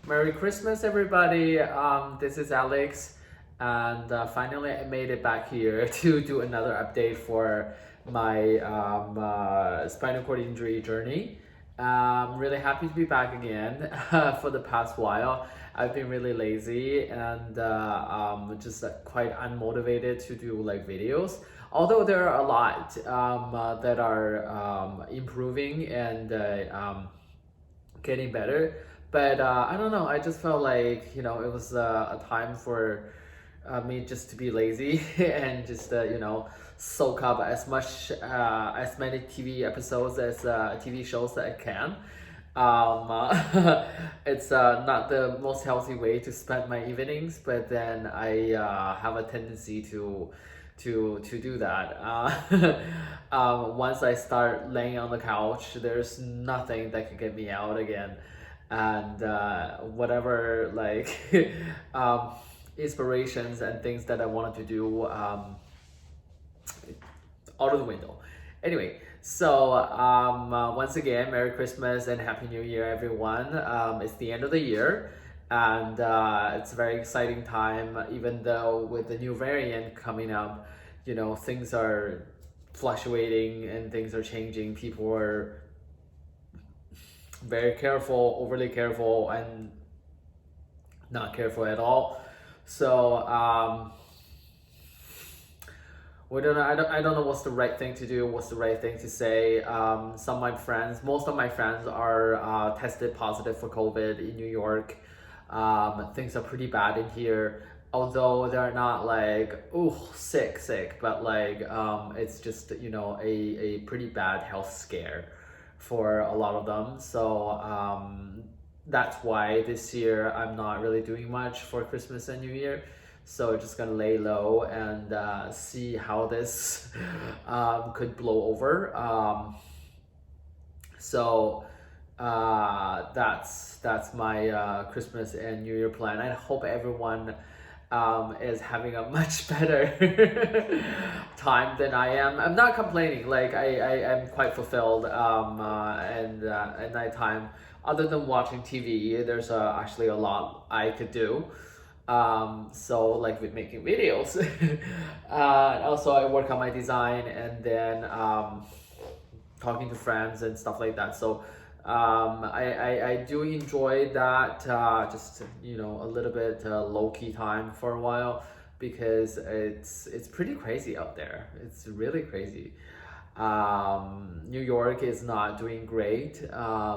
Merry Christmas, everybody. This is Alex, and finally I made it back here to do another update for my spinal cord injury journey. I'm really happy to be back again. For the past while, I've been really lazy and just quite unmotivated to do like videos. Although there are a lot that are improving and getting better. But I don't know. I just felt like it was a time for me just to be lazy and just soak up as many TV episodes as TV shows that I can. It's not the most healthy way to spend my evenings, but then I have a tendency to do that. Once I start laying on the couch, there's nothing that can get me out again, and whatever like inspirations and things that I wanted to do out of the window. Anyway, so once again, Merry Christmas and Happy New Year, everyone. It's the end of the year, and it's a very exciting time, even though with the new variant coming up, things are fluctuating and things are changing. People are very careful, overly careful, and not careful at all. So, we don't know. I don't know what's the right thing to do. What's the right thing to say? Some of my friends, most of my friends, are tested positive for COVID in New York. Things are pretty bad in here. Although they're not like sick, but like it's just a pretty bad health scare for a lot of them. So that's why this year I'm not really doing much for Christmas and New Year. So just gonna lay low and see how this could blow over. So that's my Christmas and New Year plan. I hope everyone is having a much better time than I am. I'm not complaining. Like I am quite fulfilled. And at nighttime, other than watching TV, there's actually a lot I could do. So like with making videos. Also I work on my design and then talking to friends and stuff like that. So I do enjoy that just a little bit low-key time for a while, because it's pretty crazy out there. It's really crazy. New York is not doing great. The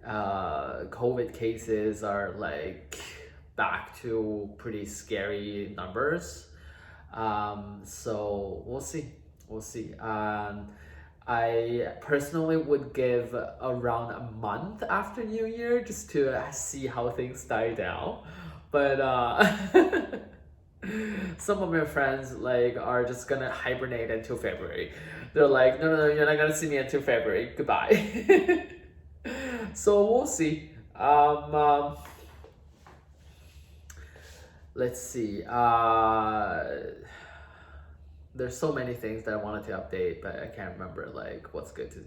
COVID cases are like back to pretty scary numbers. So we'll see. I personally would give around a month after New Year just to see how things die down. But some of my friends like are just gonna hibernate until February. They're like, no, you're not gonna see me until February. Goodbye. So we'll see. Let's see. There's so many things that I wanted to update, but I can't remember like what's good to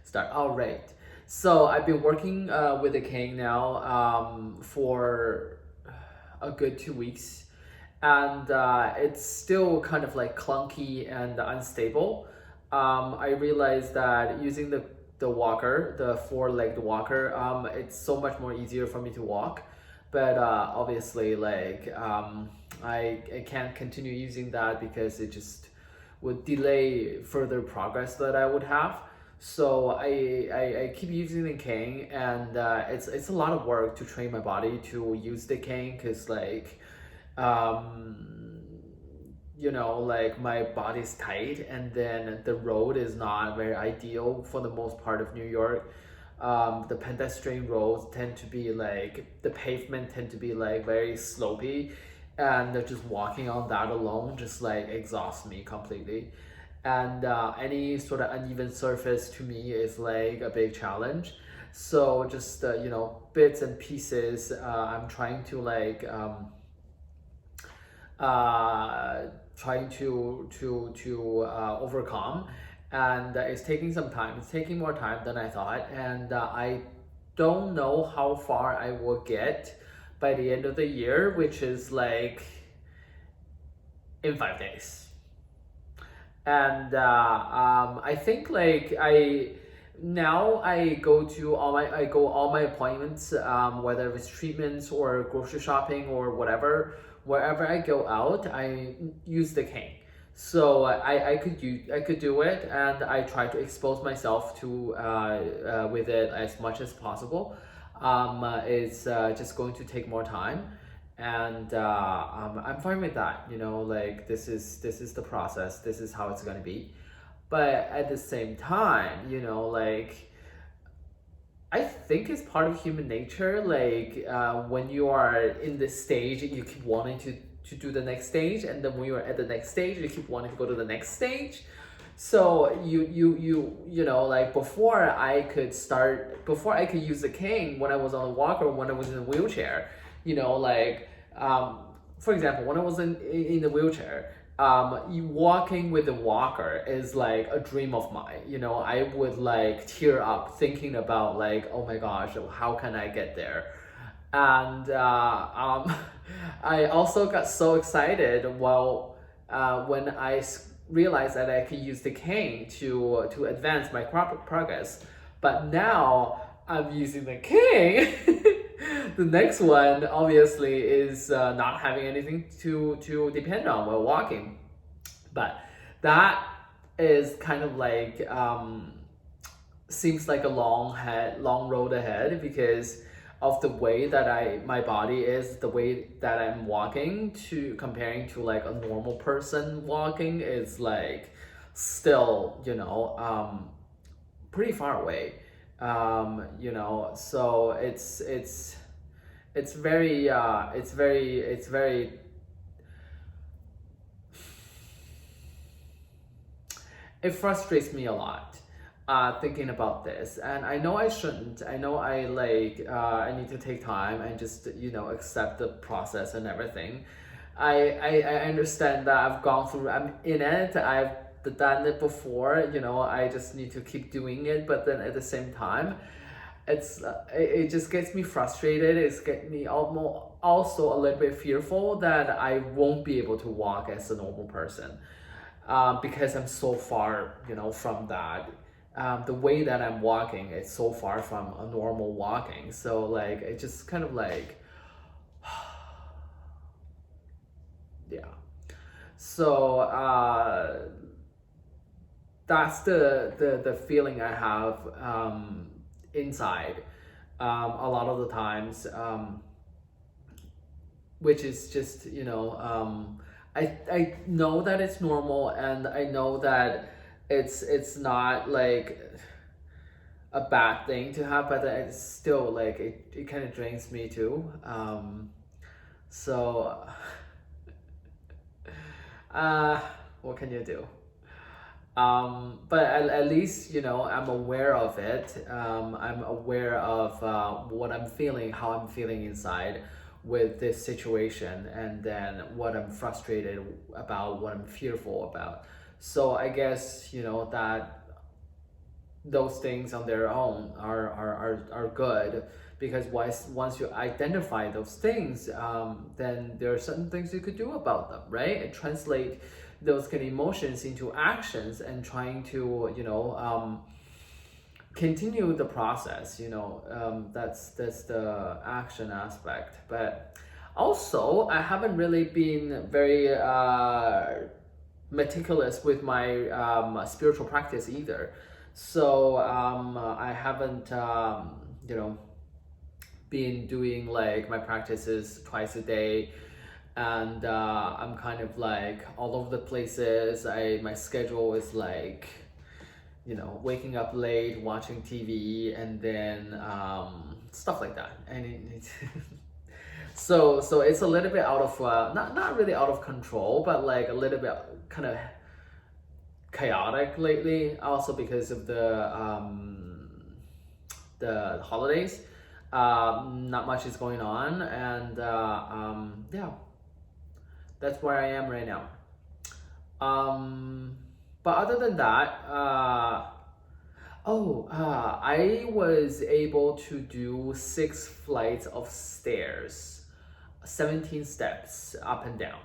start. All right. So I've been working with the cane now for a good 2 weeks, and it's still kind of like clunky and unstable. I realized that using the walker, the four-legged walker, it's so much more easier for me to walk. But obviously, like I can't continue using that because it just would delay further progress that I would have. So I keep using the cane, and it's a lot of work to train my body to use the cane, because like like my body's tight, and then the road is not very ideal for the most part of New York. The pedestrian roads tend to be like, the pavement tend to be like very slopey, and just walking on that alone just like exhausts me completely. And any sort of uneven surface to me is like a big challenge. So just bits and pieces, I'm trying to like trying to overcome, and it's taking some time. It's taking more time than I thought, and I don't know how far I will get by the end of the year, which is like in 5 days. And I think like I go all my appointments, whether it's treatments or grocery shopping or whatever. Wherever I go out, I use the cane. So I could do it, and I try to expose myself to with it as much as possible. It's just going to take more time, and I'm fine with that. Like this is the process. This is how it's gonna be. But at the same time, like I think it's part of human nature. Like when you are in this stage, you keep wanting to do the next stage, and then when you're at the next stage, you keep wanting to go to the next stage. So like before I could use the cane, when I was on a walker, when I was in a wheelchair, like for example, when I was in the wheelchair, you walking with a walker is like a dream of mine. I would like tear up thinking about like, oh my gosh, how can I get there? And I also got so excited when I realized that I could use the cane to advance my progress. But now I'm using the cane. The next one obviously is not having anything to depend on while walking. But that is kind of like seems like a long road ahead, because of the way that my body is, the way that I'm walking, to comparing to like a normal person walking is like still pretty far away. So it's very it frustrates me a lot thinking about this, and I know I shouldn't. I know I need to take time and just accept the process and everything. I understand that I'm in it, I've done it before. I just need to keep doing it, but then at the same time, it just gets me frustrated. It's get me almost also a little bit fearful that I won't be able to walk as a normal person, because I'm so far, from that. The way that I'm walking is so far from a normal walking. So like it just kind of like, yeah. So that's the feeling I have inside a lot of the times, which is just I know that it's normal, and I know that it's not like a bad thing to have, but it's still like it kind of drains me too. So uh what can you do? But at least I'm aware of it. I'm aware of what I'm feeling, how I'm feeling inside with this situation, and then what I'm frustrated about, what I'm fearful about. So I guess that those things on their own are good, because once you identify those things, then there are certain things you could do about them, right? And translate those kind of emotions into actions, and trying to continue the process. That's the action aspect. But also, I haven't really been very meticulous with my spiritual practice either. So I haven't been doing like my practices twice a day, and I'm kind of like all over the places. My schedule is like waking up late, watching TV, and then stuff like that. And so it's a little bit out of not really out of control, but like a little bit kind of chaotic lately. Also because of the holidays, not much is going on, and yeah, that's where I am right now. But other than that, I was able to do 6 flights of stairs, 17 steps up and down.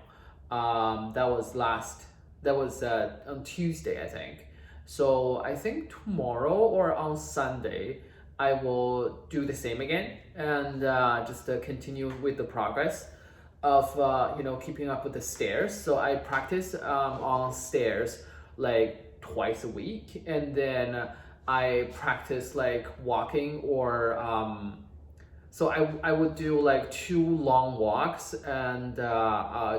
That was on Tuesday, I think. So I think tomorrow or on Sunday, I will do the same again and just continue with the progress of keeping up with the stairs. So I practice on stairs like twice a week, and then I practice like walking or so I would do like 2 long walks and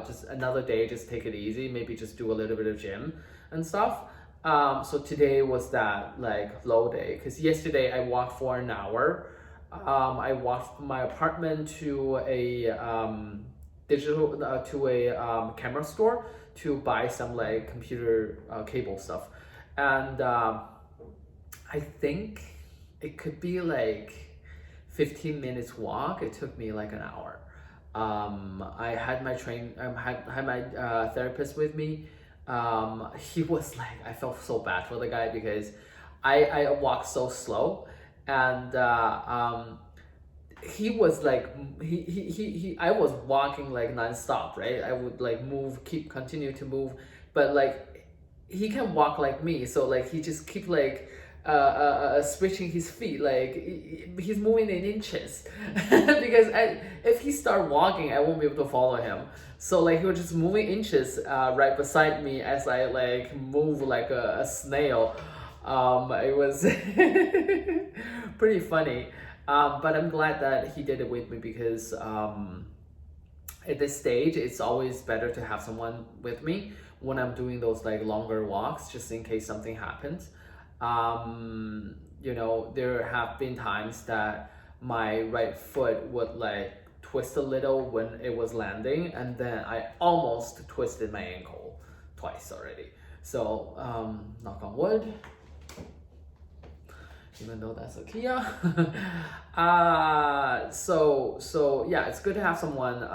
just another day just take it easy, maybe just do a little bit of gym and stuff. So today was that like low day because yesterday I walked for an hour. I walked from my apartment to a camera store to buy some like computer cable stuff, and I think it could be like 15 minutes walk. It took me like an hour. I had my had my therapist with me. He was like, I felt so bad for the guy because I walked so slow, and he was like I was walking like nonstop, right? I would like continue to move, but like he can walk like me, so like he just keep like switching his feet, like he's moving in inches because if he start walking, I won't be able to follow him. So like he was just moving inches right beside me as I like move like a snail. It was pretty funny. But I'm glad that he did it with me because at this stage, it's always better to have someone with me when I'm doing those like longer walks, just in case something happens. There have been times that my right foot would like twist a little when it was landing, and then I almost twisted my ankle twice already. So, knock on wood, even though that's a Kia. So yeah, it's good to have someone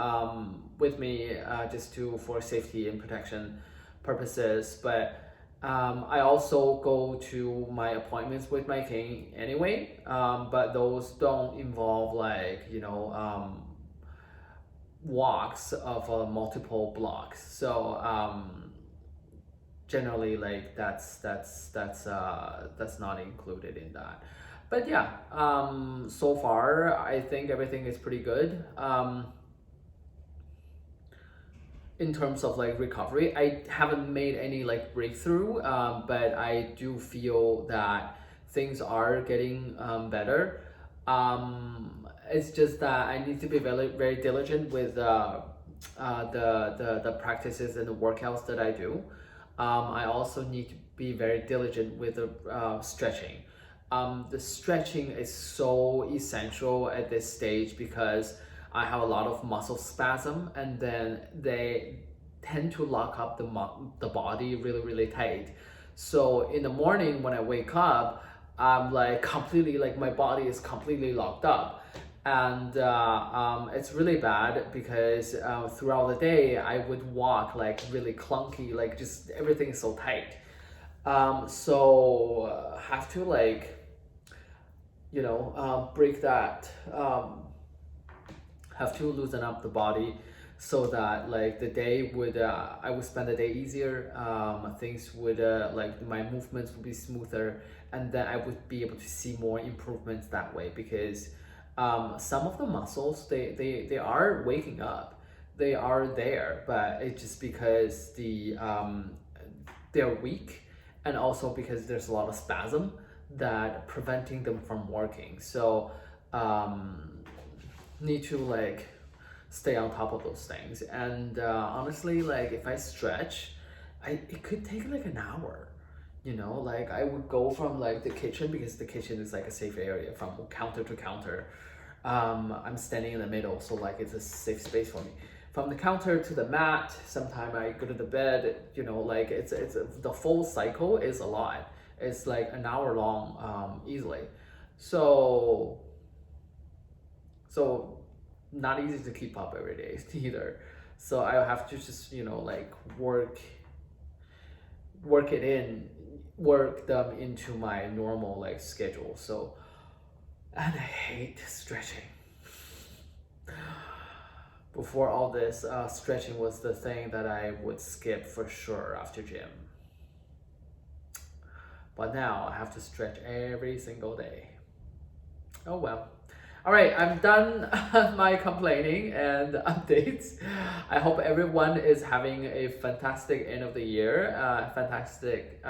with me just for safety and protection purposes. But I also go to my appointments with my king anyway. But those don't involve like walks of multiple blocks. So generally like that's not included in that. But yeah, so far I think everything is pretty good. In terms of like recovery, I haven't made any like breakthrough, but I do feel that things are getting better. It's just that I need to be very very diligent with the practices and the workouts that I do. I also need to be very diligent with the stretching. The stretching is so essential at this stage because I have a lot of muscle spasm, and then they tend to lock up the body really really tight. So in the morning when I wake up, I'm like completely like my body is completely locked up, and it's really bad because throughout the day I would walk like really clunky, like just everything is so tight. So have to like break that. Have to loosen up the body so that like the day would I would spend the day easier. Things would like my movements would be smoother, and then I would be able to see more improvements that way because some of the muscles they are waking up, they are there, but it's just because they're weak, and also because there's a lot of spasm that preventing them from working. So need to like stay on top of those things. And honestly, like if I stretch, it could take like an hour. Like I would go from like the kitchen, because the kitchen is like a safe area, from counter to counter. I'm standing in the middle, so like it's a safe space for me. From the counter to the mat, sometime I go to the bed. Like it's the full cycle is a lot. It's like an hour long, easily. So not easy to keep up every day either. So I have to just like work it in work them into my normal like schedule. So, and I hate stretching. Before all this, stretching was the thing that I would skip for sure after gym. But now I have to stretch every single day. Oh well. All right, I'm done my complaining and updates. I hope everyone is having a fantastic end of the year, fantastic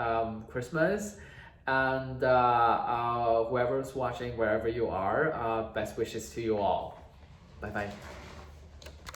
Christmas, and whoever's watching, wherever you are, best wishes to you all. Bye bye.